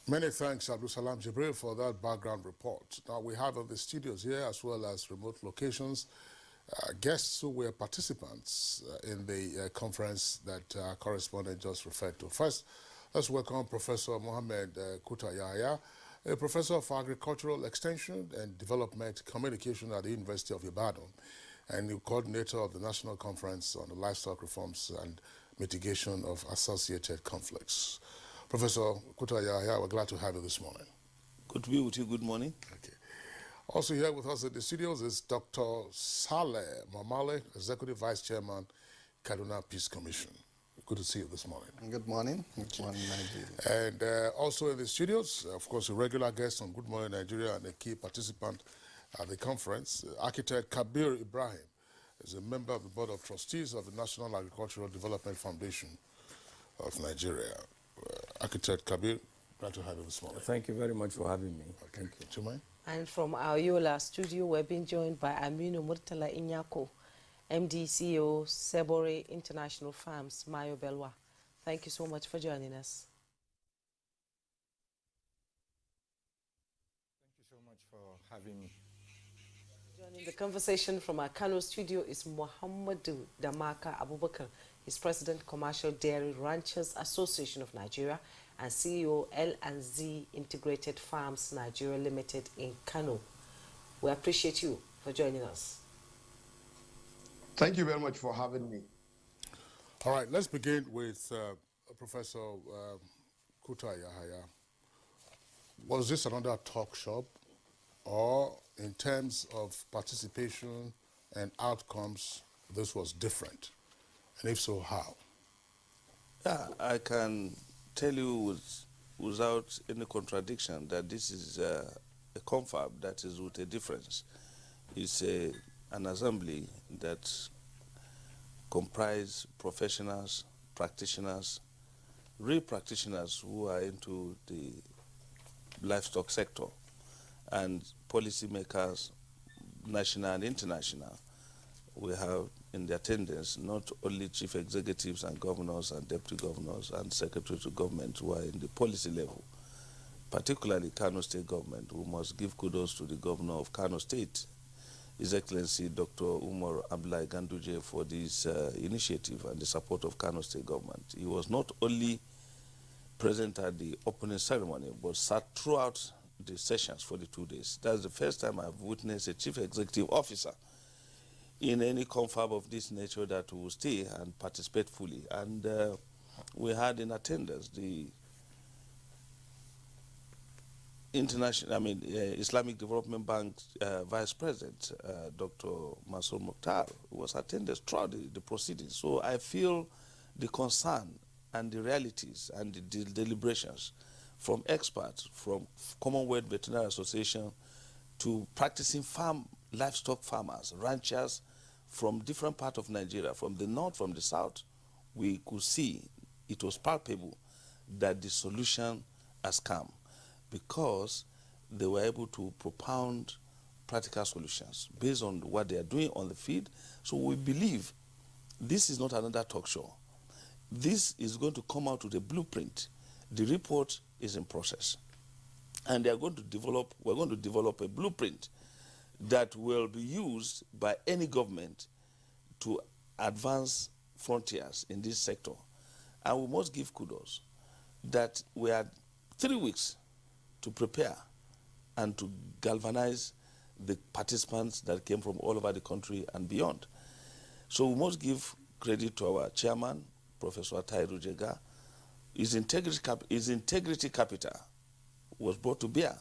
Many thanks, Abdul Salam Jibril, for that background report. Now, we have in the studios here, as well as remote locations, guests who were participants in the conference that our correspondent just referred to. First, let's welcome Professor Mohammed Kuta Yahya, a professor of agricultural extension and development communication at the University of Ibadan, and the coordinator of the National Conference on the Livestock Reforms and Mitigation of Associated Conflicts. Professor Kuta Yahya, we're glad to have you this morning. Good to be with you. Good morning. Okay. Also here with us in the studios is Dr. Saleh Mamale, Executive Vice Chairman, Kaduna Peace Commission. Good to see you this morning. Good morning. Good morning, Nigeria. And also in the studios, of course, a regular guest on Good Morning Nigeria and a key participant at the conference, Architect Kabir Ibrahim, is a member of the Board of Trustees of the National Agricultural Development Foundation of Nigeria. Architect Kabir, glad to have you this morning. Thank you very much for having me. Okay. Thank you. Do you mind? And from our Yola studio, we're being joined by Aminu Murtala Inyako, MD CEO, Sebore International Farms, Mayo Belwa. Thank you so much for joining us. Thank you so much for having me. Joining the conversation from our Kano studio is Muhammadu Damaka Abubakar. He's President, Commercial Dairy Ranchers Association of Nigeria and CEO, L&Z Integrated Farms Nigeria Limited in Kano. We appreciate you for joining us. Thank you very much for having me. All right, let's begin with Professor Kuta Yahya. Was this another talk shop, or in terms of participation and outcomes, this was different? And if so, how? Yeah, I can tell you without any contradiction that this is a confab that is with a difference. It's an assembly that comprise professionals, practitioners, real practitioners who are into the livestock sector, and policymakers, national and international. We have in the attendance not only chief executives and governors and deputy governors and secretaries of government who are in the policy level, particularly Kano State government. We must give kudos to the governor of Kano State, His Excellency Dr. Umar Abdullahi Ganduje, for this initiative and the support of Kano State government. He was not only present at the opening ceremony, but sat throughout the sessions for the 2 days. That's the first time I've witnessed a chief executive officer in any confab of this nature that will stay and participate fully. And we had in attendance the Islamic Development Bank Vice President, Dr. Mansour Mukhtar, who was attended throughout the proceedings. So I feel the concern and the realities and the deliberations from experts, from Commonwealth Veterinary Association to practicing livestock farmers, ranchers from different parts of Nigeria, from the north, from the south. We could see, it was palpable that the solution has come because they were able to propound practical solutions based on what they are doing on the field. So we believe this is not another talk show. This is going to come out with a blueprint. The report is in process. And we're going to develop a blueprint that will be used by any government to advance frontiers in this sector. And we must give kudos that we had 3 weeks to prepare and to galvanize the participants that came from all over the country and beyond. So we must give credit to our chairman, Professor Atairu Jega. His integrity capital was brought to bear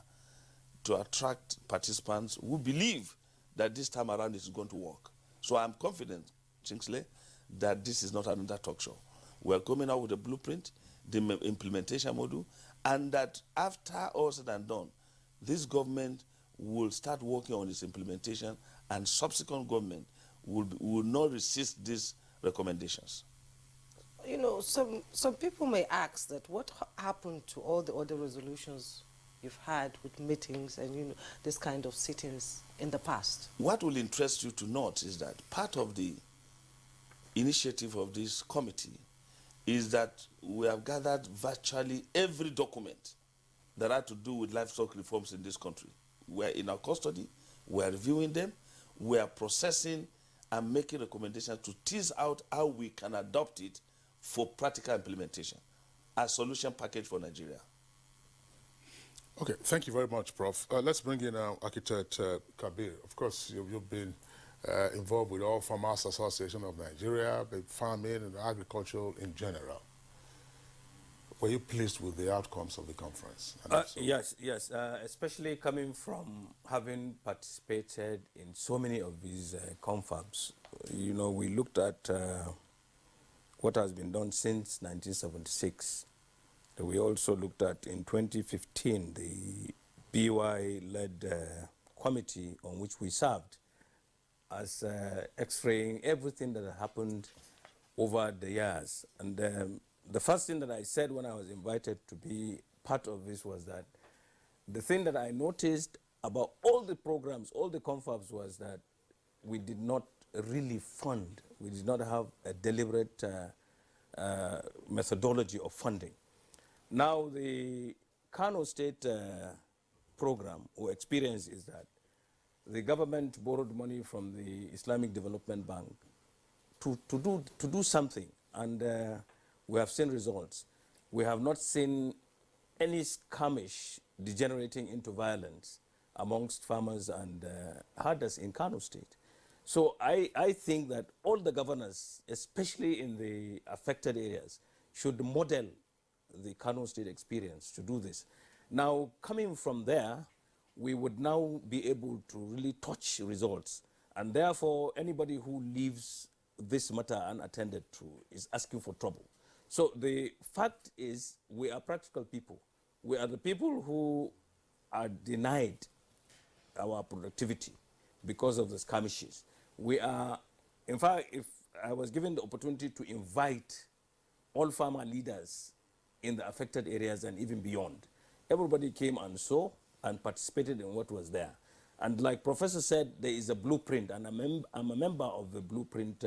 to attract participants who believe that this time around it's going to work. So I'm confident, Kingsley, that this is not another talk show. We're coming out with a blueprint, the implementation module, and that after all said and done, this government will start working on its implementation, and subsequent government will not resist these recommendations. You know, some people may ask that what happened to all the other resolutions you've had with meetings and, you know, this kind of sittings in the past? What will interest you to note is that part of the initiative of this committee is that we have gathered virtually every document that are to do with livestock reforms in this country. We're in our custody, we're reviewing them, we are processing and making recommendations to tease out how we can adopt it for practical implementation as solution package for Nigeria. Okay, thank you very much, Prof. Let's bring in Architect Kabir. Of course, you've been involved with all Farmers Association of Nigeria, the farming and agriculture in general. Were you pleased with the outcomes of the conference? Yes, especially coming from having participated in so many of these confabs. You know, we looked at what has been done since 1976. We also looked at, in 2015, the BY-led committee on which we served as x-raying everything that happened over the years. And the first thing that I said when I was invited to be part of this was that the thing that I noticed about all the programs, all the confabs, was that we did not really fund, we did not have a deliberate methodology of funding. Now, the Kano State program or experience is that the government borrowed money from the Islamic Development Bank to do something, and we have seen results. We have not seen any skirmish degenerating into violence amongst farmers and herders in Kano State. So I think that all the governors, especially in the affected areas, should model the Kano State experience to do this. Now, coming from there, we would now be able to really touch results. And therefore, anybody who leaves this matter unattended to is asking for trouble. So the fact is, we are practical people. We are the people who are denied our productivity because of the skirmishes. We are, in fact, if I was given the opportunity to invite all farmer leaders in the affected areas and even beyond, everybody came and saw and participated in what was there. And like Professor said, there is a blueprint, and I'm a member of the blueprint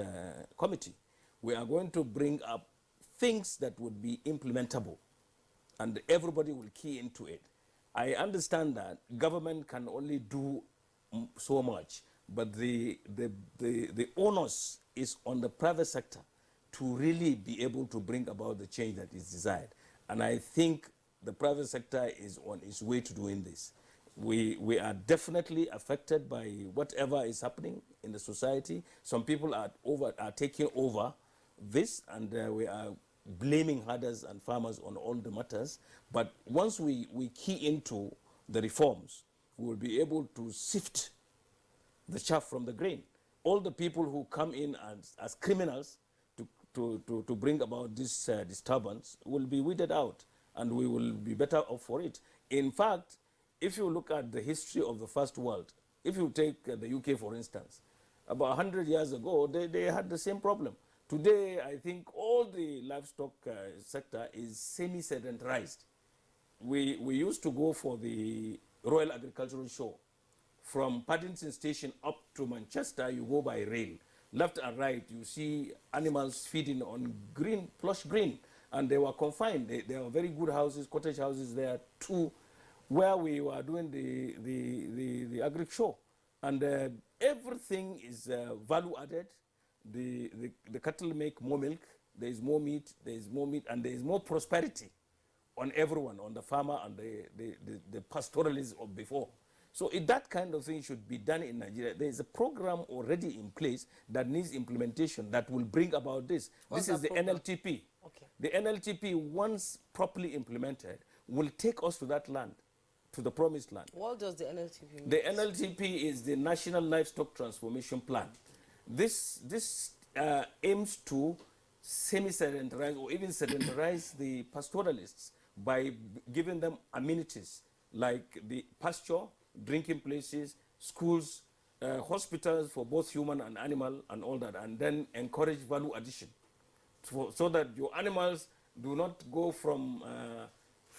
committee. We are going to bring up things that would be implementable, and everybody will key into it. I understand that government can only do so much, but the onus is on the private sector to really be able to bring about the change that is desired. And I think the private sector is on its way to doing this. We are definitely affected by whatever is happening in the society. Some people are taking over this, and we are blaming herders and farmers on all the matters. But once we key into the reforms, we will be able to sift the chaff from the grain. All the people who come in as criminals to bring about this disturbance will be weeded out, and we will be better off for it. In fact, if you look at the history of the First World, if you take the UK, for instance, about 100 years ago, they had the same problem. Today, I think all the livestock sector is semi-sedentarized. We used to go for the Royal Agricultural Show. From Paddington Station up to Manchester, you go by rail. Left and right, you see animals feeding on green, plush green, and they were confined. There were very good houses, cottage houses there too, where we were doing the agri show. And everything is value added. The cattle make more milk, there is more meat, and there is more prosperity on everyone, on the farmer and the pastoralists of before. So if that kind of thing should be done in Nigeria, there is a program already in place that needs implementation that will bring about this. This is the NLTP. Okay. The NLTP, once properly implemented, will take us to that land, to the promised land. What does the NLTP mean? The NLTP is the National Livestock Transformation Plan. This aims to semi-sedentarize or even sedentarize the pastoralists by giving them amenities like the pasture, drinking places, schools, hospitals for both human and animal and all that, and then encourage value addition so that your animals do not go from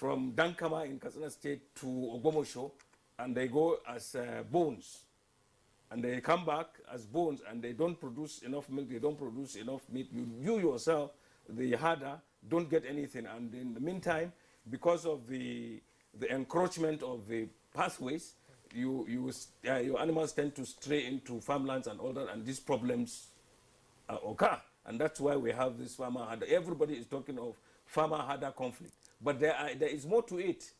Dankama in Katsina State to Ogomosho and they go as bones. And they come back as bones and they don't produce enough milk, they don't produce enough meat. You yourself, the herder, don't get anything. And in the meantime, because of the the encroachment of the pathways, your animals tend to stray into farmlands and all that, and these problems occur. And that's why we have this farmer-herder. Everybody is talking of farmer-herder conflict. But there is more to it.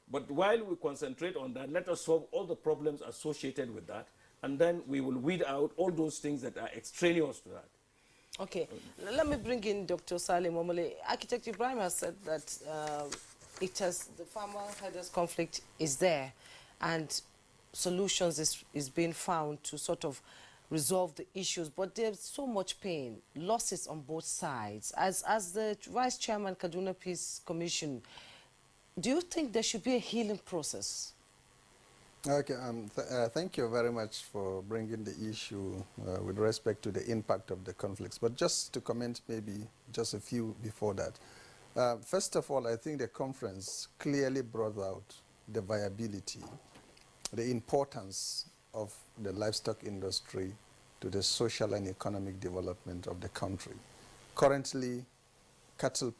But while we concentrate on that, let us solve all the problems associated with that, and then we will weed out all those things that are extraneous to that. Okay, let me bring in Dr. Salim Omole. Architect Ibrahim has said that the farmer-herders conflict is there, and solutions is being found to sort of resolve the issues, but there's so much pain, losses on both sides. As the Vice Chairman, Kaduna Peace Commission, do you think there should be a healing process? Okay, thank you very much for bringing the issue with respect to the impact of the conflicts. But just to comment maybe just a few before that. First of all, I think the conference clearly brought out the viability, the importance of the livestock industry to the social and economic development of the country. Currently, cattle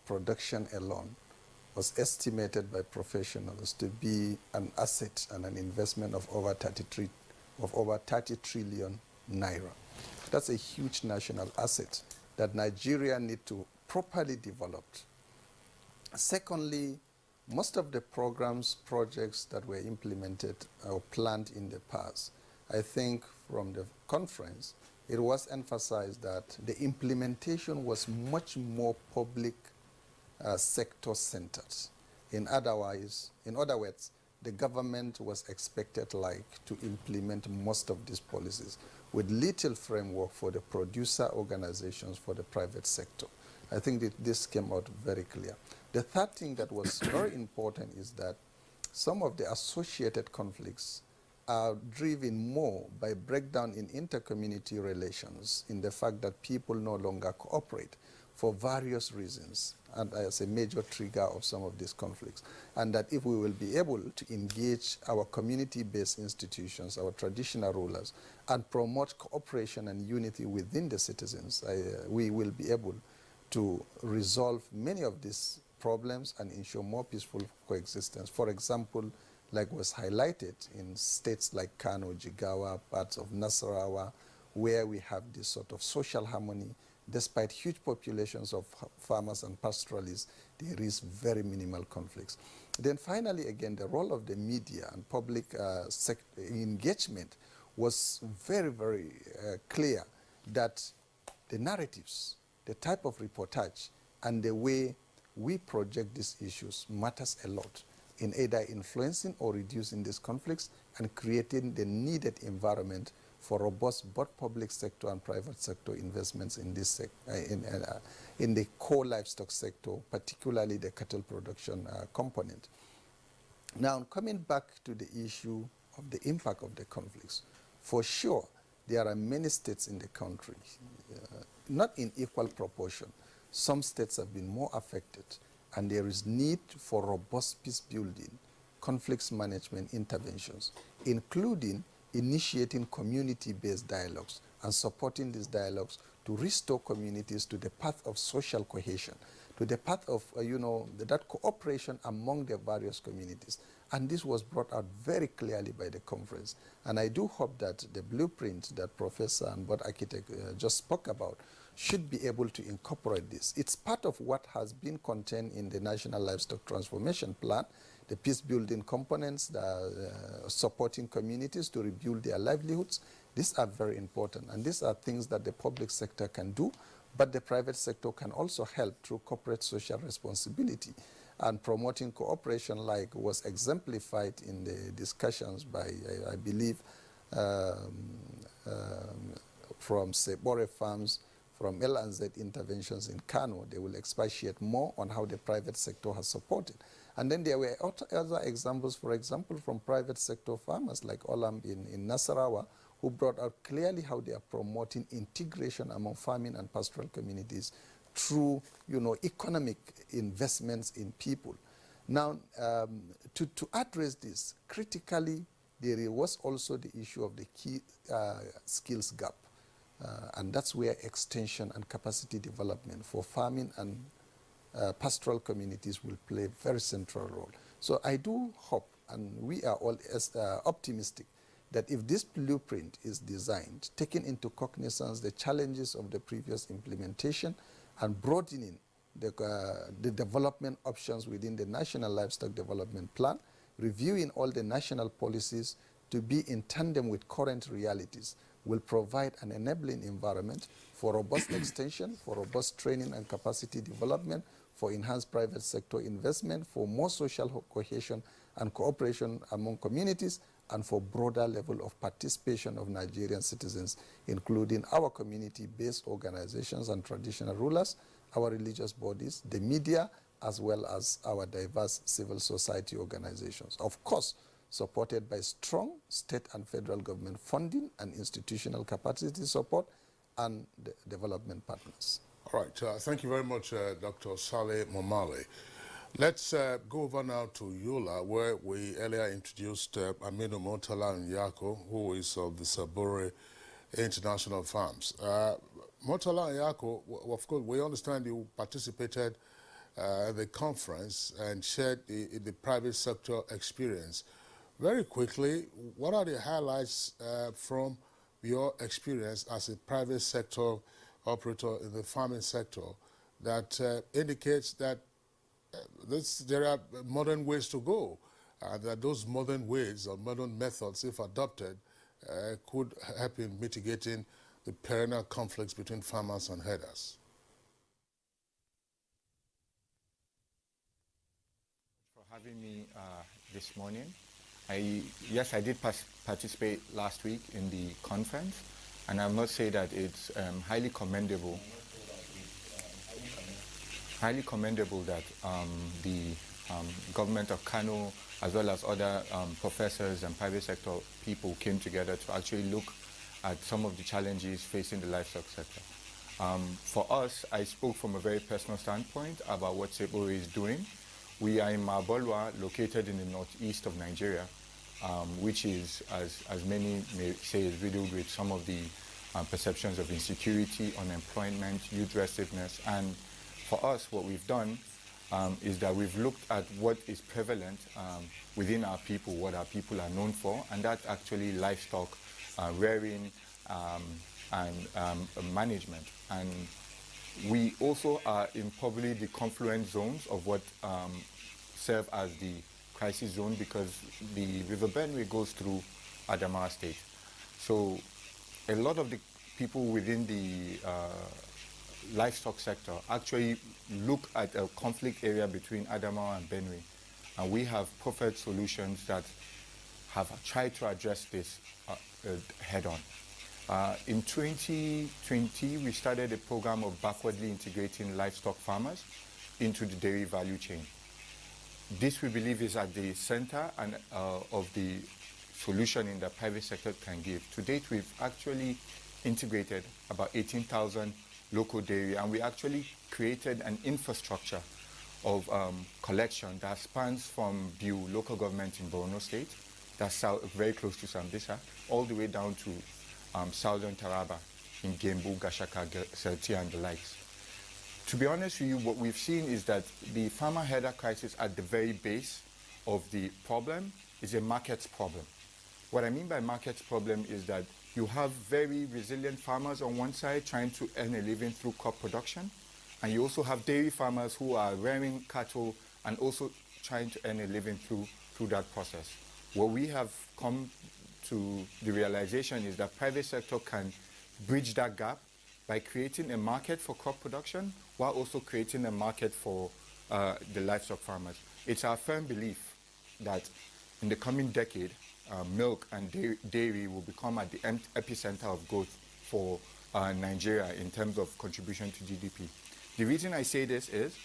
production alone was estimated by professionals to be an asset and an investment of over 30 trillion naira. That's a huge national asset that Nigeria need to properly develop. Secondly, most of the projects that were implemented or planned in the past, I think from the conference, it was emphasized that the implementation was much more public sector centered. In other words, the government was expected to implement most of these policies with little framework for the producer organizations for the private sector. I think that this came out very clear. The third thing that was very important is that some of the associated conflicts are driven more by breakdown in inter-community relations, in the fact that people no longer cooperate for various reasons, and as a major trigger of some of these conflicts. And that if we will be able to engage our community-based institutions, our traditional rulers, and promote cooperation and unity within the citizens, we will be able to resolve many of these problems and ensure more peaceful coexistence. For example, like was highlighted in states like Kano, Jigawa, parts of Nasarawa, where we have this sort of social harmony. Despite huge populations of farmers and pastoralists, there is very minimal conflicts. Then finally, again, the role of the media and public engagement was very, very clear that the narratives, the type of reportage, and the way we project these issues matters a lot in either influencing or reducing these conflicts and creating the needed environment for robust both public sector and private sector investments in this in the core livestock sector, particularly the cattle production component. Now, coming back to the issue of the impact of the conflicts, for sure, there are many states in the country, not in equal proportion. Some states have been more affected, and there is need for robust peace building, conflicts management interventions, including initiating community-based dialogues and supporting these dialogues to restore communities to the path of social cohesion, to the path of, that cooperation among the various communities. And this was brought out very clearly by the conference. And I do hope that the blueprint that Professor and Board Architect just spoke about should be able to incorporate this. It's part of what has been contained in the National Livestock Transformation Plan, the peace-building components, supporting communities to rebuild their livelihoods. These are very important, and these are things that the public sector can do, but the private sector can also help through corporate social responsibility and promoting cooperation, like was exemplified in the discussions by, I believe, from Sebore Farms, from L&Z Interventions in Kano. They will expatiate more on how the private sector has supported. And then there were other examples, for example, from private sector farmers like Olam in Nasarawa, who brought out clearly how they are promoting integration among farming and pastoral communities through, economic investments in people. Now, to address this, critically, there was also the issue of the key skills gap. And that's where extension and capacity development for farming and pastoral communities will play a very central role. So I do hope, and we are all optimistic, that if this blueprint is designed, taking into cognizance the challenges of the previous implementation and broadening the development options within the National Livestock Development Plan, reviewing all the national policies to be in tandem with current realities, will provide an enabling environment for robust extension, for robust training and capacity development, for enhanced private sector investment, for more social cohesion and cooperation among communities, and for broader level of participation of Nigerian citizens, including our community-based organizations and traditional rulers, our religious bodies, the media, as well as our diverse civil society organizations. Of course, supported by strong state and federal government funding and institutional capacity support and the development partners. All right, thank you very much, Dr. Saleh Momale. Let's go over now to Yola, where we earlier introduced Aminu Murtala Nyako, who is of the Sabore International Farms. Murtala Nyako, of course, we understand you participated at the conference and shared the private sector experience. Very quickly, what are the highlights from your experience as a private sector operator in the farming sector that indicates that there are modern ways to go, and that those modern ways or modern methods, if adopted, could help in mitigating the perennial conflicts between farmers and herders? For having me this morning. Yes, I did participate last week in the conference, and I must say that it's highly commendable that the government of Kano, as well as other professors and private sector people, came together to actually look at some of the challenges facing the livestock sector. For us, I spoke from a very personal standpoint about what Sabore is doing. We are in Mabolwa, located in the northeast of Nigeria, which is, as many may say, is riddled with some of the perceptions of insecurity, unemployment, youth restiveness. And for us, what we've done is that we've looked at what is prevalent within our people, what our people are known for, and that's actually livestock, rearing, and management. And we also are in probably the confluent zones of what serve as the crisis zone, because the River Benue goes through Adamawa State. So a lot of the people within the livestock sector actually look at a conflict area between Adamawa and Benue. And we have proffered solutions that have tried to address this head on. In 2020, we started a program of backwardly integrating livestock farmers into the dairy value chain. This, we believe, is at the center and of the solution in the private sector can give. To date, we've actually integrated about 18,000 local dairy, and we actually created an infrastructure of collection that spans from Biu local government in Borno State, that's very close to Sambisa, all the way down to southern Taraba in Gembu, Gashaka, Serti, and the likes. To be honest with you, what we've seen is that the farmer herder crisis at the very base of the problem is a markets problem. What I mean by markets problem is that you have very resilient farmers on one side trying to earn a living through crop production, and you also have dairy farmers who are rearing cattle and also trying to earn a living through that process. What we have come to the realization is that private sector can bridge that gap by creating a market for crop production while also creating a market for the livestock farmers. It's our firm belief that in the coming decade, milk and dairy will become at the epicenter of growth for Nigeria in terms of contribution to GDP. The reason I say this is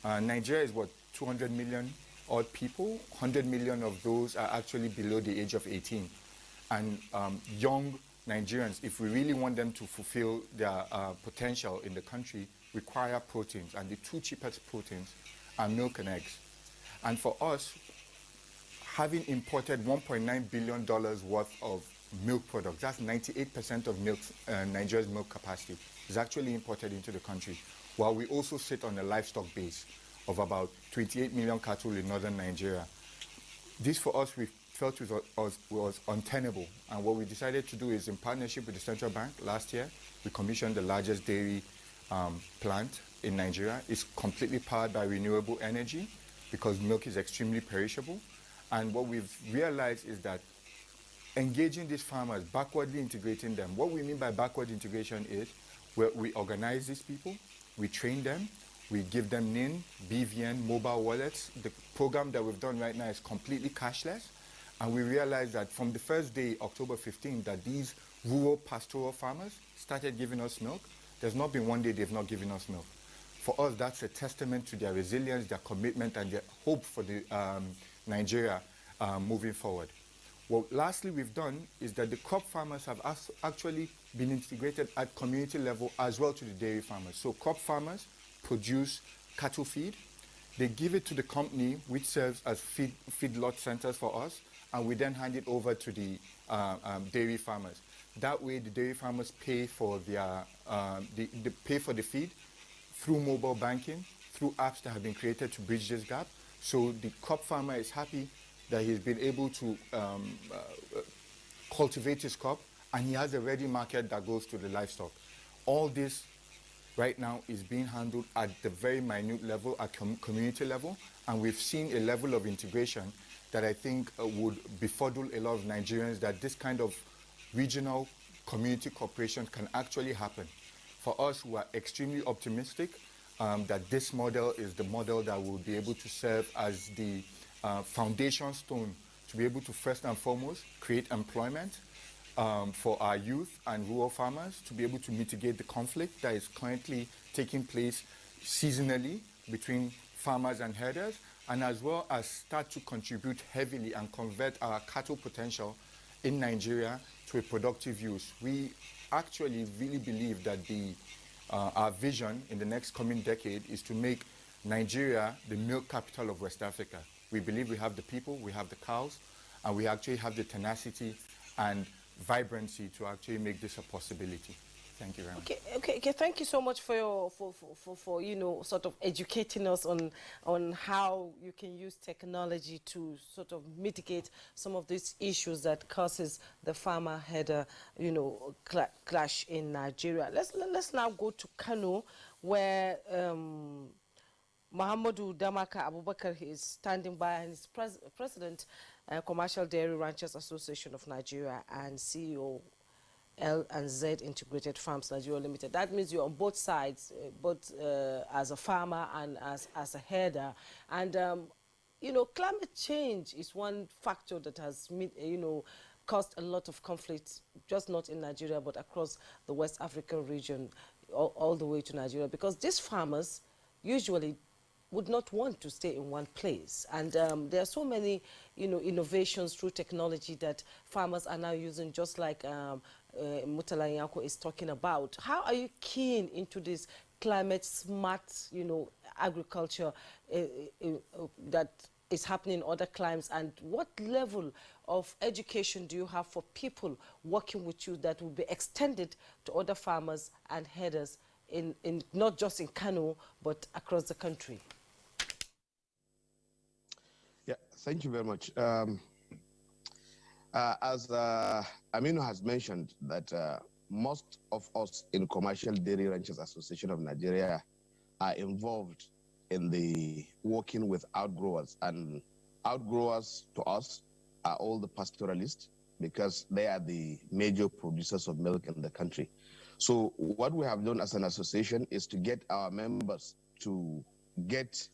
Nigeria is, 200 million odd people. 100 million of those are actually below the age of 18. And young Nigerians, if we really want them to fulfill their potential in the country, require proteins. And the two cheapest proteins are milk and eggs. And for us, having imported $1.9 billion worth of milk products, that's 98% of Nigeria's milk capacity, is actually imported into the country, while we also sit on a livestock base of about 28 million cattle in northern Nigeria This for us, we felt was untenable. And what we decided to do is, in partnership with the central bank last year, we commissioned the largest dairy plant in Nigeria. It's completely powered by renewable energy because milk is extremely perishable. And what we've realized is that engaging these farmers, backwardly integrating them. What we mean by backward integration is we organize these people, we train them, we give them NIN, BVN, mobile wallets. The program that we've done right now is completely cashless. And we realized that from the first day, October 15, that these rural pastoral farmers started giving us milk. There's not been one day they've not given us milk. For us, that's a testament to their resilience, their commitment, and their hope for the Nigeria moving forward. What lastly we've done is that the crop farmers have actually been integrated at community level as well to the dairy farmers. So crop farmers produce cattle feed. They give it to the company, which serves as feedlot centers for us, and we then hand it over to the dairy farmers. That way, the dairy farmers pay for their pay for the feed through mobile banking, through apps that have been created to bridge this gap. So the crop farmer is happy that he's been able to cultivate his crop, and he has a ready market that goes to the livestock. All this right now is being handled at the very minute level, at community level, and we've seen a level of integration that I think would befuddle a lot of Nigerians, that this kind of regional community cooperation can actually happen. For us, we are extremely optimistic that this model is the model that will be able to serve as the foundation stone to be able to first and foremost create employment for our youth and rural farmers, to be able to mitigate the conflict that is currently taking place seasonally between farmers and herders, and as well as start to contribute heavily and convert our cattle potential in Nigeria to a productive use. We actually really believe that our vision in the next coming decade is to make Nigeria the milk capital of West Africa. We believe we have the people, we have the cows, and we actually have the tenacity and vibrancy to actually make this a possibility. Thank you very much. Okay. Thank you so much for sort of educating us on how you can use technology to sort of mitigate some of these issues that causes the farmer-herder, clash in Nigeria. Let's now go to Kano, where Muhammadu Damaka Abubakar is standing by, and is President, Commercial Dairy Ranchers Association of Nigeria, and CEO L&Z Integrated Farms Nigeria Limited. That means you're on both sides, both as a farmer and as a herder. And climate change is one factor that has caused a lot of conflict, just not in Nigeria but across the West African region, all the way to Nigeria, because these farmers usually would not want to stay in one place. And there are so many, innovations through technology that farmers are now using, just like Mutala Nyako is talking about. How are you keen into this climate smart, agriculture that is happening in other climes? And what level of education do you have for people working with you that will be extended to other farmers and herders in not just in Kano, but across the country? Yeah, thank you very much. As Aminu has mentioned, that most of us in Commercial Dairy Ranchers Association of Nigeria are involved in the working with outgrowers, and outgrowers to us are all the pastoralists, because they are the major producers of milk in the country. So what we have done as an association is to get our members to get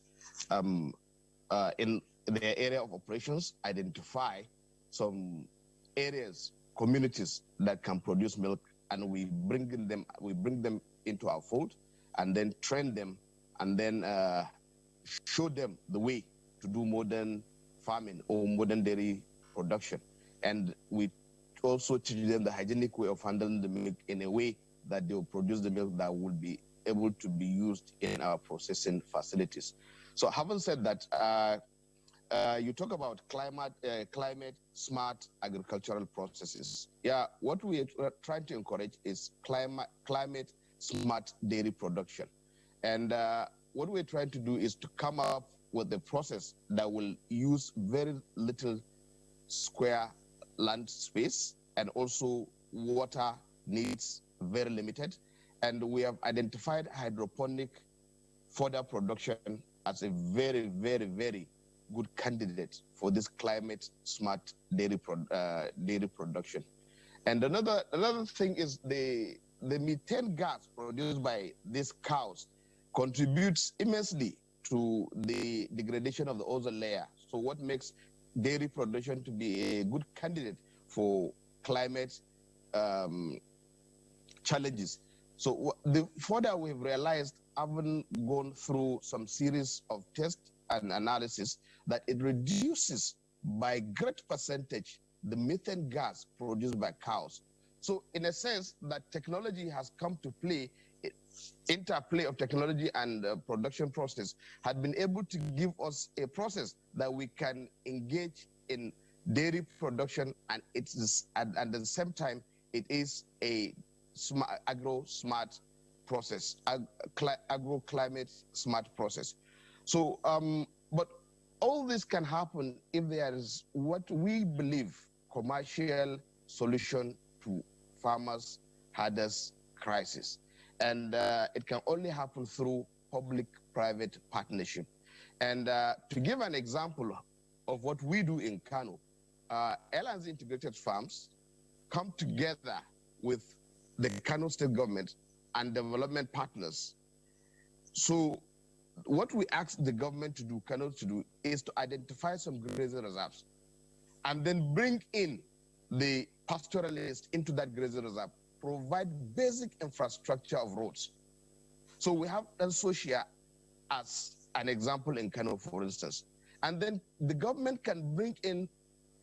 in their area of operations, identify some areas, communities that can produce milk, and we bring them into our fold, and then train them, and then show them the way to do modern farming or modern dairy production. And we also teach them the hygienic way of handling the milk in a way that they will produce the milk that will be able to be used in our processing facilities. So having said that, you talk about climate smart agricultural processes. Yeah, what we are trying to encourage is climate smart dairy production. And what we're trying to do is to come up with the process that will use very little square land space, and also water needs very limited. And we have identified hydroponic fodder production as a very, very, very good candidate for this climate smart dairy production. And another thing is the methane gas produced by these cows contributes immensely to the degradation of the ozone layer. So what makes dairy production to be a good candidate for climate challenges. So the further we've realized, having gone through some series of tests and analysis, that it reduces by great percentage the methane gas produced by cows. So in a sense, that technology has come to play, interplay of technology and production process had been able to give us a process that we can engage in dairy production, and it is at the same time it is a agro-smart process, agro-climate smart process. So, but all this can happen if there is what we believe commercial solution to farmers' hardest crisis. And it can only happen through public-private partnership. And to give an example of what we do in Kano, L&Z integrated farms come together with the Kano state government and development partners. So what we ask the government to do, Kano to do, is to identify some grazing reserves and then bring in the pastoralists into that grazing reserve, provide basic infrastructure of roads. So we have Social as an example in Kano, for instance. And then the government can bring in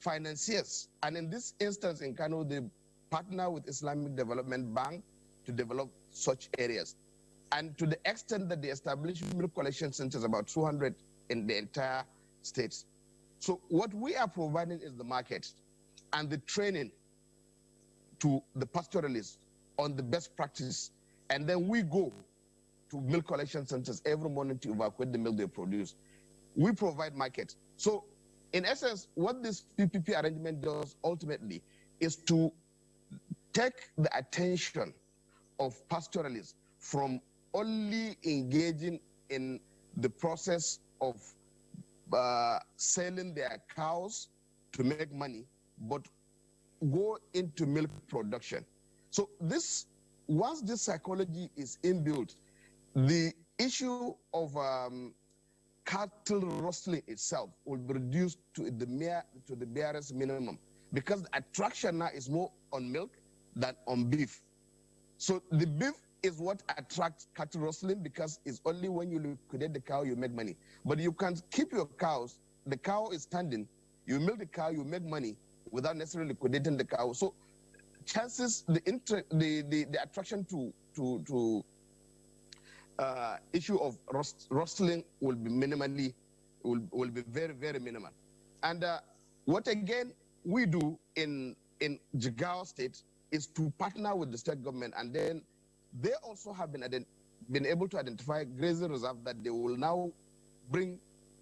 financiers. And in this instance in Kano, they partner with Islamic Development Bank to develop such areas. And to the extent that they establish milk collection centers, about 200 in the entire states. So what we are providing is the market and the training to the pastoralists on the best practice. And then we go to milk collection centers every morning to evacuate the milk they produce. We provide market. So in essence, what this PPP arrangement does ultimately is to take the attention of pastoralists from only engaging in the process of selling their cows to make money, but go into milk production. So this, once this psychology is inbuilt, the issue of cattle rustling itself will be reduced to the barest minimum, because the attraction now is more on milk than on beef. So the beef is what attracts cattle rustling, because it's only when you liquidate the cow you make money. But you can keep your cows, the cow is standing, you milk the cow, you make money without necessarily liquidating the cow. So chances, the attraction to issue of rustling will be will be very, very minimal. And what again we do in Jigawa State is to partner with the state government, and then they also have been able to identify grazing reserve that they will now bring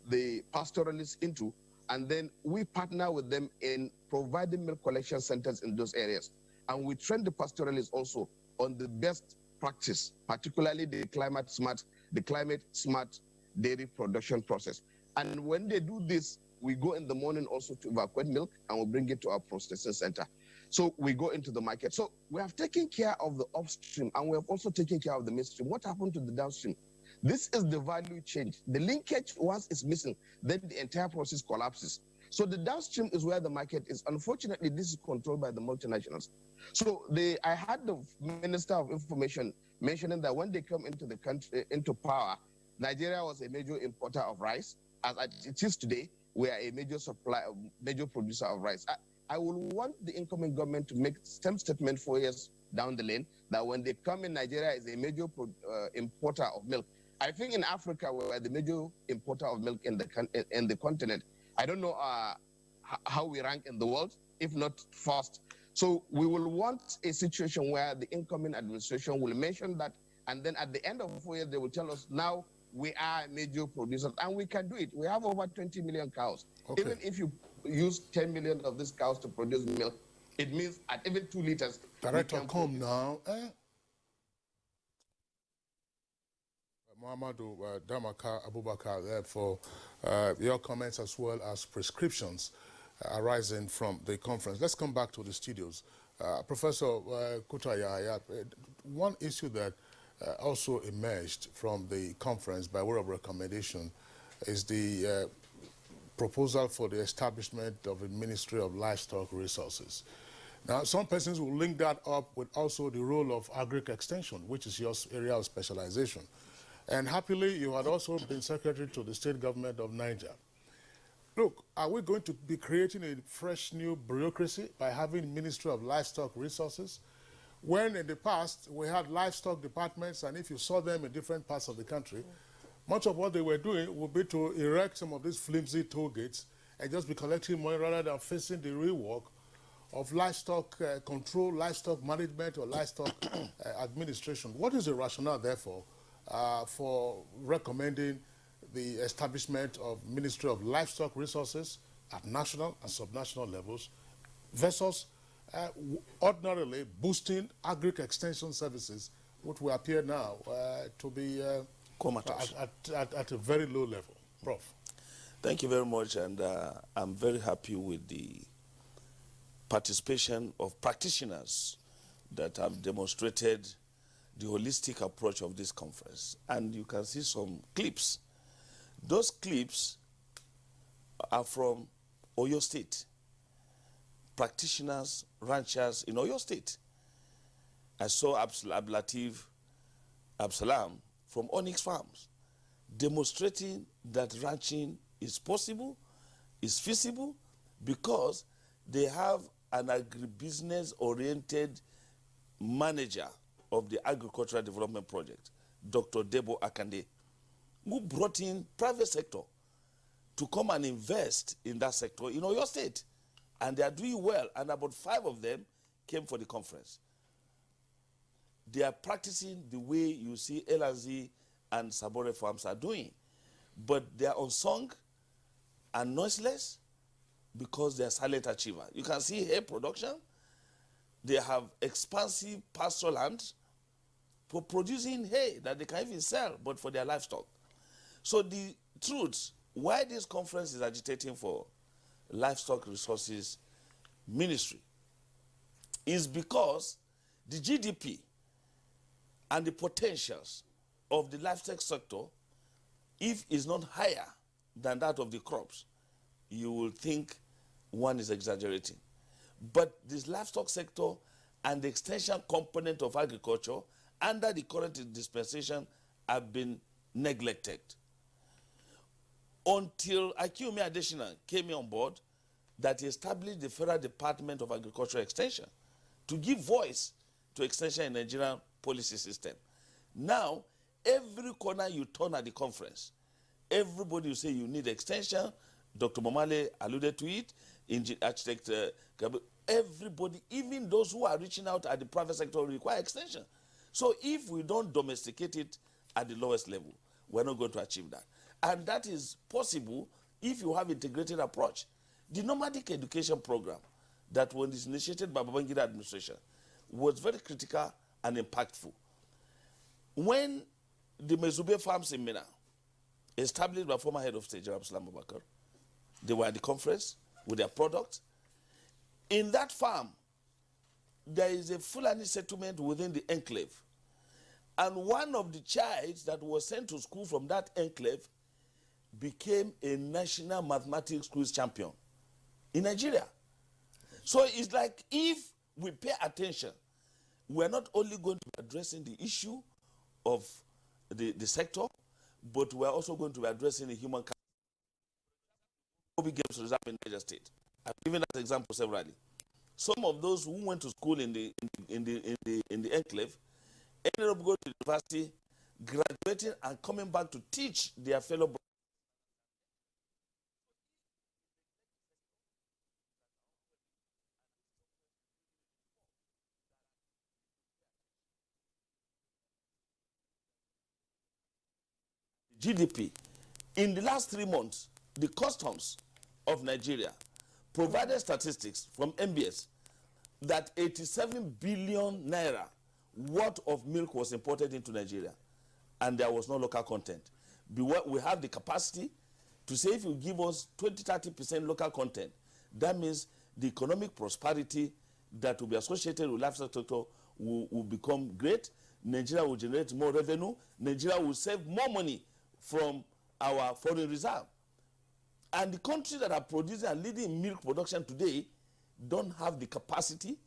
the pastoralists into, and then we partner with them in providing milk collection centers in those areas. And we train the pastoralists also on the best practice, particularly the climate smart dairy production process. And when they do this, we go in the morning also to evacuate milk, and we bring it to our processing center. So we go into the market. So we have taken care of the upstream, and we have also taken care of the midstream. What happened to the downstream? This is the value change. The linkage, once it's missing, then the entire process collapses. So the downstream is where the market is. Unfortunately, this is controlled by the multinationals. So I had the Minister of Information mentioning that when they come into the country, into power, Nigeria was a major importer of rice. As it is today, we are a major producer of rice. I will want the incoming government to make some statement 4 years down the lane that when they come in, Nigeria is a major importer of milk. I think in Africa, we're the major importer of milk in the continent. I don't know how we rank in the world, if not first. So we will want a situation where the incoming administration will mention that, and then at the end of 4 years, they will tell us, now we are major producers and we can do it. We have over 20 million cows. Okay. Even if you use 10 million of these cows to produce milk, it means at even 2 liters. Director, come now. Muhammadu Damaka Abubakar there for your comments as well as prescriptions arising from the conference. Let's come back to the studios. Professor Kutaya, one issue that also emerged from the conference by way of recommendation is the proposal for the establishment of a Ministry of Livestock Resources. Now, some persons will link that up with also the role of agri-extension, which is your area of specialization. And happily, you had also been secretary to the state government of Niger. Look, are we going to be creating a fresh new bureaucracy by having Ministry of Livestock Resources? When in the past, we had livestock departments, and if you saw them in different parts of the country, much of what they were doing would be to erect some of these flimsy toll gates and just be collecting money rather than facing the real work of livestock control, livestock management, or livestock administration. What is the rationale, therefore, for recommending the establishment of Ministry of Livestock Resources at national and subnational levels versus ordinarily boosting agri-extension services, which will appear now to be at a very low level? Prof. Thank you very much, and I'm very happy with the participation of practitioners that have demonstrated the holistic approach of this conference. And you can see some clips. Those clips are from Oyo State, practitioners, ranchers in Oyo State. I saw Ablatif Absalam from Onyx Farms demonstrating that ranching is possible, is feasible, because they have an agribusiness-oriented manager of the Agricultural Development Project, Dr. Debo Akande, who brought in private sector to come and invest in that sector in Oyo State. And they are doing well, and about 5 of them came for the conference. They are practicing the way you see LNZ and Sabore Farms are doing. But they are unsung and noiseless because they are silent achiever. You can see hay production. They have expansive pasture land for producing hay that they can even sell, but for their livestock. So the truth, why this conference is agitating for Livestock Resources Ministry is because the GDP and the potentials of the livestock sector, if it's not higher than that of the crops, you will think one is exaggerating. But this livestock sector and the extension component of agriculture under the current dispensation have been neglected. Until Akiumi Adesina came on board, that he established the Federal Department of Agricultural Extension to give voice to extension in Nigerian policy system. Now, every corner you turn at the conference, everybody will say you need extension. Dr. Momale alluded to it, architect everybody, even those who are reaching out at the private sector, require extension. So if we don't domesticate it at the lowest level, we're not going to achieve that. And that is possible if you have integrated approach. The nomadic education program that was initiated by Babangida administration was very critical and impactful. When the Mezube farms in Mina, established by former head of state, Jarab Salam Babakar, they were at the conference with their product. In that farm, there is a Fulani settlement within the enclave. And one of the childs that was sent to school from that enclave became a national mathematics quiz champion in Nigeria. So it's like if we pay attention, we're not only going to be addressing the issue of the sector, but we're also going to be addressing the human capital. Games reserve in Niger State. I've given that example severally. Some of those who went to school in the enclave ended up going to university, graduating and coming back to teach their fellow brothers. GDP. In the last 3 months, the customs of Nigeria provided statistics from MBS that 87 billion naira worth of milk was imported into Nigeria, and there was no local content. We have the capacity to say if you give us 20-30% local content, that means the economic prosperity that will be associated with livestock sector will become great. Nigeria will generate more revenue. Nigeria will save more money from our foreign reserve. And the countries that are producing and leading in milk production today don't have the capacity,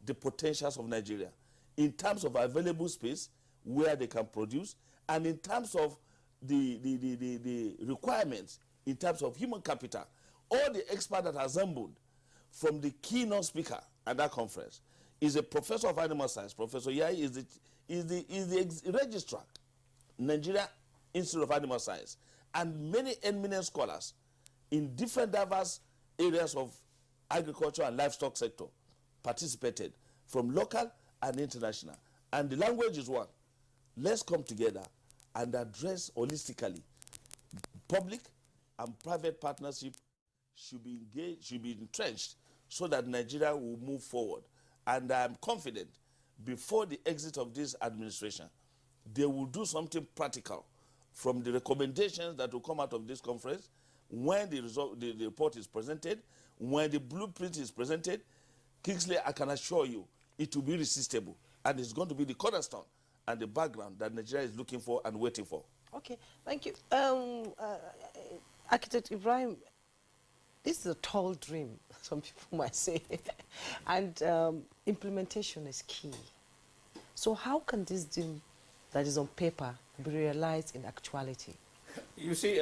the potentials of Nigeria in terms of available space where they can produce, and in terms of the requirements, in terms of human capital. All the experts that are assembled from the keynote speaker at that conference is a professor of animal science. Professor Yai is the registrar, Nigeria Institute of Animal Science, and many eminent scholars in different diverse areas of agriculture and livestock sector participated from local and international. And the language is one. Let's come together and address holistically. Public and private partnership should be engaged, should be entrenched, so that Nigeria will move forward. And I am confident before the exit of this administration, they will do something practical from the recommendations that will come out of this conference. When the report is presented, when the blueprint is presented, Kingsley, I can assure you, it will be irresistible, and it's going to be the cornerstone and the background that Nigeria is looking for and waiting for. Okay, thank you. Architect Ibrahim, this is a tall dream, some people might say, and implementation is key. So how can this dream that is on paper be realized in actuality? You see,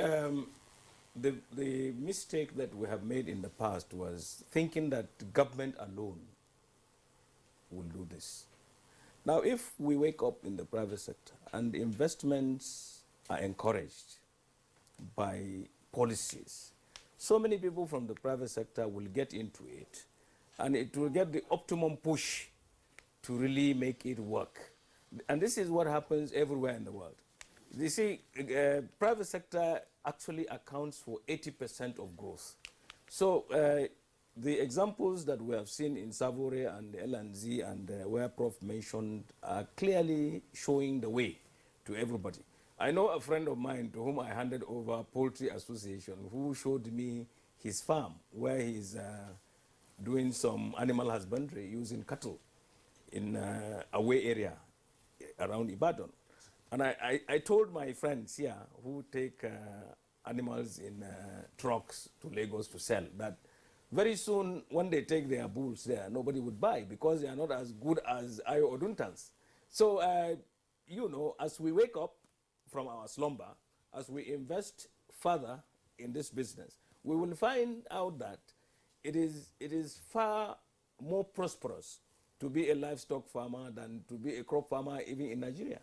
the mistake that we have made in the past was thinking that government alone will do this. Now, if we wake up in the private sector and investments are encouraged by policies, so many people from the private sector will get into it, and it will get the optimum push to really make it work. And this is what happens everywhere in the world. You see, private sector actually accounts for 80% of growth. So the examples that we have seen in Savory and L&Z and where Prof mentioned are clearly showing the way to everybody. I know a friend of mine to whom I handed over Poultry Association who showed me his farm where he's doing some animal husbandry using cattle in away area around Ibadan. And I told my friends here who take animals in trucks to Lagos to sell that very soon when they take their bulls there, nobody would buy because they are not as good as Ayo Oduntans. So, you know, as we wake up from our slumber, as we invest further in this business, we will find out that it is far more prosperous to be a livestock farmer than to be a crop farmer even in Nigeria.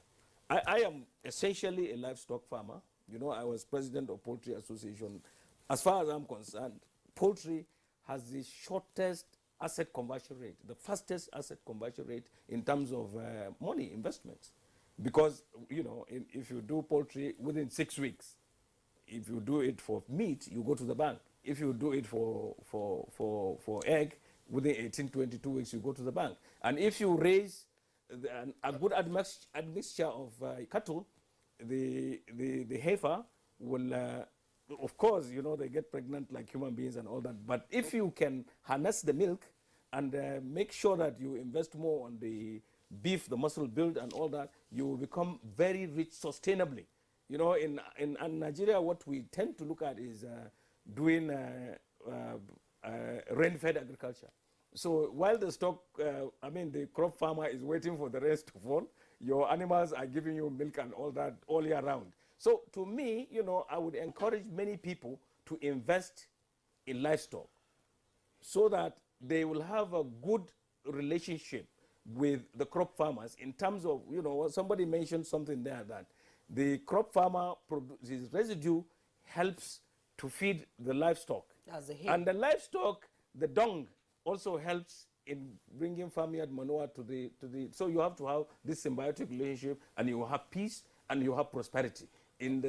I am essentially a livestock farmer. You know, I was president of Poultry Association. As far as I'm concerned, poultry has the shortest asset conversion rate, the fastest asset conversion rate in terms of money investments. Because, you know, if you do poultry within 6 weeks, if you do it for meat, you go to the bank. If you do it for egg, within 18, 22 weeks, you go to the bank. And if you raise a good admixture of cattle, the heifer will, of course, you know, they get pregnant like human beings and all that. But if you can harness the milk and make sure that you invest more on the beef, the muscle build and all that, you will become very rich sustainably. You know, in Nigeria, what we tend to look at is doing rain-fed agriculture. So while the stock, the crop farmer is waiting for the rains to fall, your animals are giving you milk and all that all year round. So to me, you know, I would encourage many people to invest in livestock so that they will have a good relationship with the crop farmers in terms of, you know, somebody mentioned something there that the crop farmer produces residue helps to feed the livestock. And the livestock, the dung, also helps in bringing farmyard manure to the. So you have to have this symbiotic relationship, and you have peace and you have prosperity. in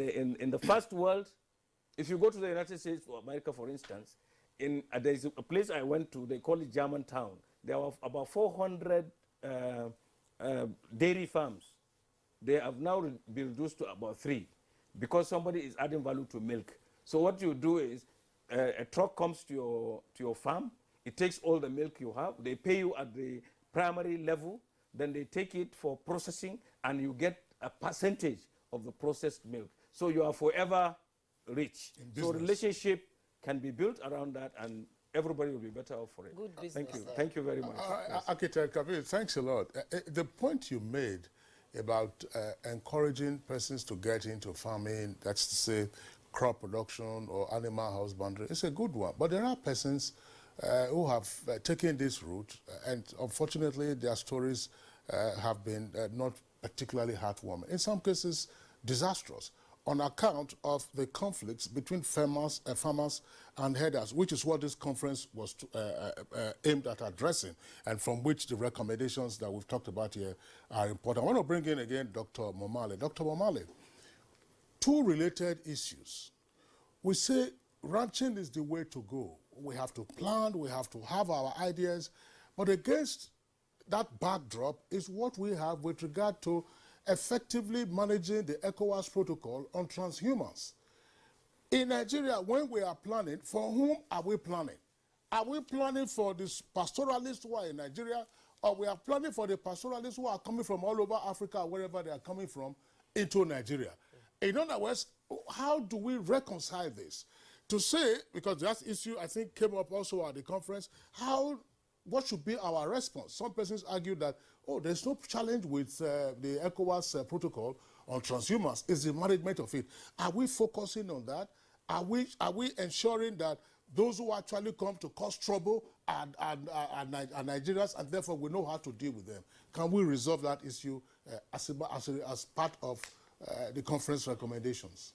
the first world, if you go to the United States or America, for instance, there's a place I went to, they call it Germantown. There are about 400 dairy farms. They have now been reduced to about 3 because somebody is adding value to milk. So what you do is a truck comes to your farm, it takes all the milk you have, they pay you at the primary level, then they take it for processing, and you get a percentage of the processed milk. So you are forever rich. So relationship can be built around that, and everybody will be better off for it. Good business. Thank you. Thank you very much. Architect Kabir, thanks a lot. The point you made about encouraging persons to get into farming, that's to say crop production or animal husbandry, it's a good one. But there are persons who have taken this route, and unfortunately their stories have been not particularly heartwarming. In some cases, disastrous, on account of the conflicts between farmers and herders, which is what this conference was aimed at addressing, and from which the recommendations that we've talked about here are important. I want to bring in again Dr. Momale. Dr. Momale, 2 related issues. We say ranching is the way to go. We have to plan, we have to have our ideas, but against that backdrop is what we have with regard to effectively managing the ECOWAS protocol on transhumans. In Nigeria, when we are planning, for whom are we planning? Are we planning for these pastoralists who are in Nigeria, or we are planning for the pastoralists who are coming from all over Africa, wherever they are coming from, into Nigeria? In other words, how do we reconcile this? To say, because that issue I think came up also at the conference, what should be our response? Some persons argue that, oh, there's no challenge with the ECOWAS protocol on transhumans. It's the management of it. Are we focusing on that? Are we ensuring that those who actually come to cause trouble are Nigerians, and therefore we know how to deal with them? Can we resolve that issue as part of the conference recommendations?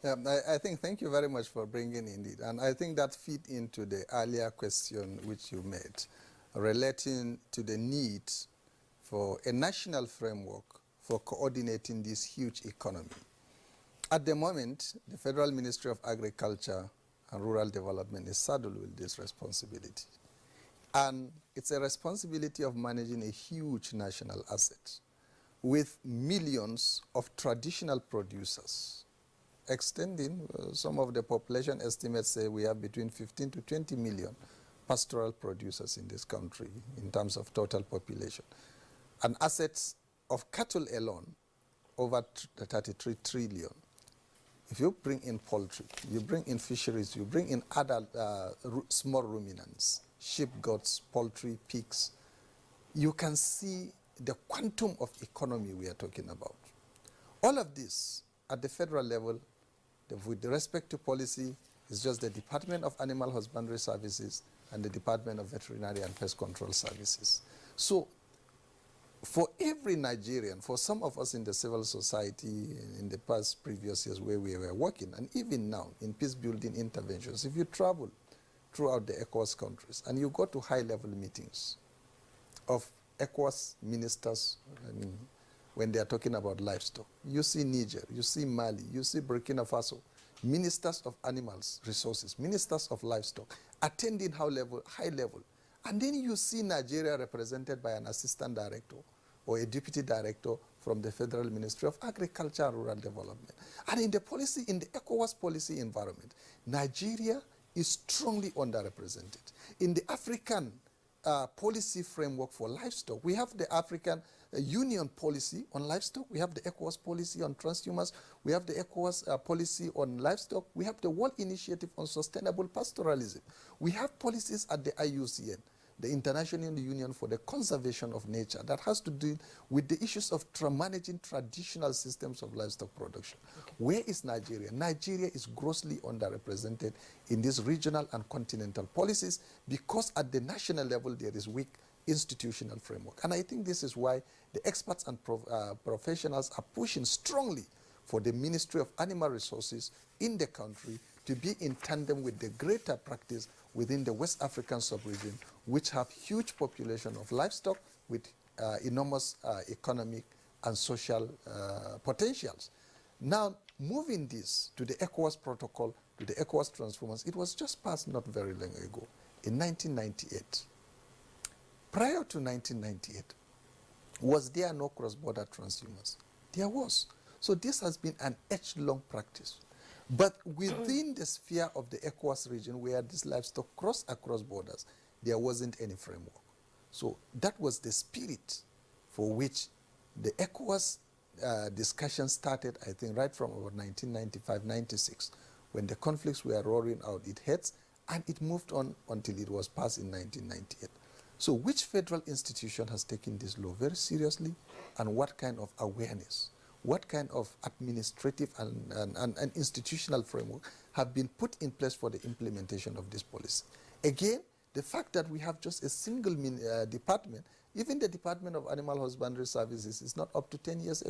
Yeah, I think, thank you very much for bringing in it. And I think that fit into the earlier question which you made, relating to the need for a national framework for coordinating this huge economy. At the moment, the Federal Ministry of Agriculture and Rural Development is saddled with this responsibility. And it's a responsibility of managing a huge national asset with millions of traditional producers, extending some of the population estimates say we have between 15 to 20 million pastoral producers in this country in terms of total population. And assets of cattle alone, over 33 trillion. If you bring in poultry, you bring in fisheries, you bring in other small ruminants, sheep, goats, poultry, pigs, you can see the quantum of economy we are talking about. All of this at the federal level, with respect to policy, is just the Department of Animal Husbandry Services and the Department of Veterinary and Pest Control Services. So for every Nigerian, for some of us in the civil society in the previous years where we were working, and even now in peace-building interventions, if you travel throughout the ECOWAS countries and you go to high-level meetings of ECOWAS ministers, when they are talking about livestock, you see Niger, you see Mali, you see Burkina Faso, ministers of animals resources, ministers of livestock, attending high level. And then you see Nigeria represented by an assistant director or a deputy director from the Federal Ministry of Agriculture and Rural Development. And in the policy, in the ECOWAS policy environment, Nigeria is strongly underrepresented. In the African policy framework for livestock, we have the African Union policy on livestock, we have the ECOWAS policy on transhumans, we have the ECOWAS policy on livestock, we have the World Initiative on Sustainable Pastoralism. We have policies at the IUCN, the International Union for the Conservation of Nature, that has to do with the issues of managing traditional systems of livestock production. Okay. Where is Nigeria? Nigeria is grossly underrepresented in these regional and continental policies because at the national level there is weak institutional framework. And I think this is why the experts and professionals are pushing strongly for the Ministry of Animal Resources in the country to be in tandem with the greater practice within the West African sub-region, which have huge population of livestock with enormous economic and social potentials. Now, moving this to the ECOWAS protocol, to the ECOWAS transformers, it was just passed not very long ago, in 1998. Prior to 1998, was there no cross-border transhumance? There was. So this has been an age-long practice. But within the sphere of the ECOWAS region, where this livestock cross across borders, there wasn't any framework. So that was the spirit for which the ECOWAS discussion started, I think, right from about 1995-96, when the conflicts were roaring out its heads, and it moved on until it was passed in 1998. So which federal institution has taken this law very seriously, and what kind of awareness, what kind of administrative and institutional framework have been put in place for the implementation of this policy? Again, the fact that we have just a single department, even the Department of Animal Husbandry Services is not up to 10 years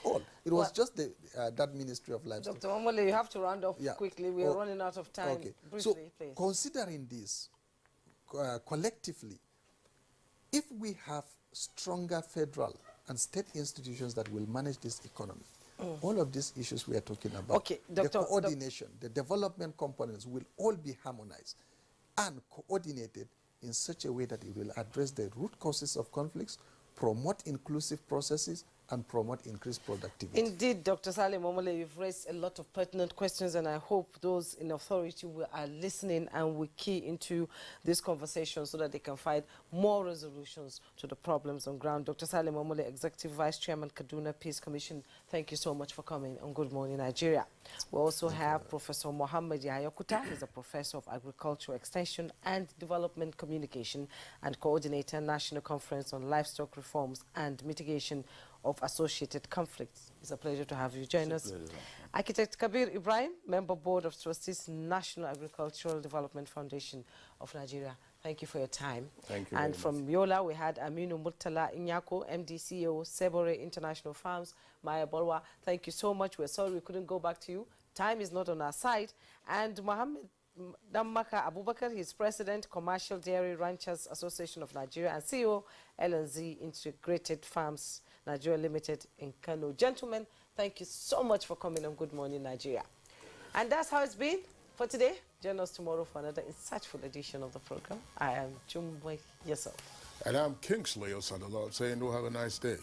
old. It was just that Ministry of Livestock. Dr. Omole, you have to round off quickly. We are running out of time. Okay. Briefly, so, please. Considering this collectively, if we have stronger federal and state institutions that will manage this economy, all of these issues we are talking about, the coordination, the development components will all be harmonized and coordinated in such a way that it will address the root causes of conflicts, promote inclusive processes, and promote increased productivity. Indeed, Dr. Salim Omole, you've raised a lot of pertinent questions, and I hope those in authority are listening and will key into this conversation so that they can find more resolutions to the problems on ground. Dr. Salim Omole, Executive Vice Chairman, Kaduna Peace Commission, thank you so much for coming on Good Morning Nigeria. We also have Professor Mohammed Yayakuta, who's a Professor of Agricultural Extension and Development Communication and Coordinator, National Conference on Livestock Reforms and Mitigation of Associated Conflicts. It's a pleasure to have you join us. Architect Kabir Ibrahim, Member Board of Trustees, National Agricultural Development Foundation of Nigeria. Thank you for your time. Thank you. And from Yola, we had Aminu Murtala Inyako, MD CEO, Sebore International Farms, Maya Bolwa. Thank you so much. We're sorry we couldn't go back to you. Time is not on our side. And Mohammed Dammaka Abubakar, he's President, Commercial Dairy Ranchers Association of Nigeria, and CEO, L&Z Integrated Farms Nigeria Limited in Kano. Gentlemen, thank you so much for coming on Good Morning Nigeria. And that's how it's been for today. Join us tomorrow for another insightful edition of the program. I am Jumbo yourself. And I'm Kingsley Osadolo saying, do have a nice day.